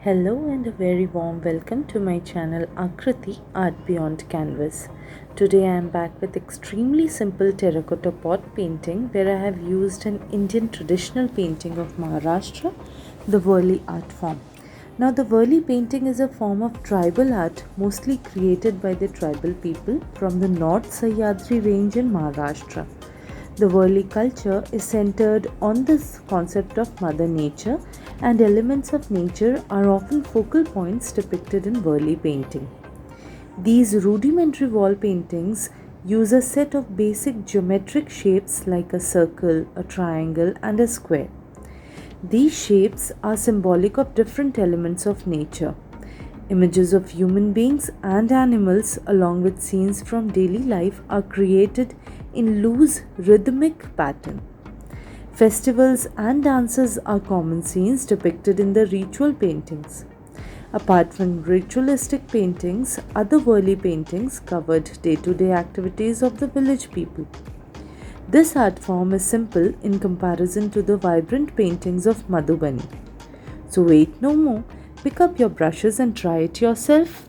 Hello and a very warm welcome to my channel Akriti Art Beyond Canvas. Today I am back with extremely simple terracotta pot painting where I have used an Indian traditional painting of Maharashtra, the Warli art form. Now the Warli painting is a form of tribal art mostly created by the tribal people from the North Sahyadri Range in Maharashtra. The Warli culture is centered on this concept of Mother Nature, and elements of nature are often focal points depicted in Warli painting. These rudimentary wall paintings use a set of basic geometric shapes like a circle, a triangle, and a square. These shapes are symbolic of different elements of nature. Images of human beings and animals, along with scenes from daily life, are created in loose rhythmic pattern. Festivals and dances are common scenes depicted in the ritual paintings. Apart from ritualistic paintings, other Warli paintings covered day-to-day activities of the village people. This art form is simple in comparison to the vibrant paintings of Madhubani. So wait no more, pick up your brushes and try it yourself.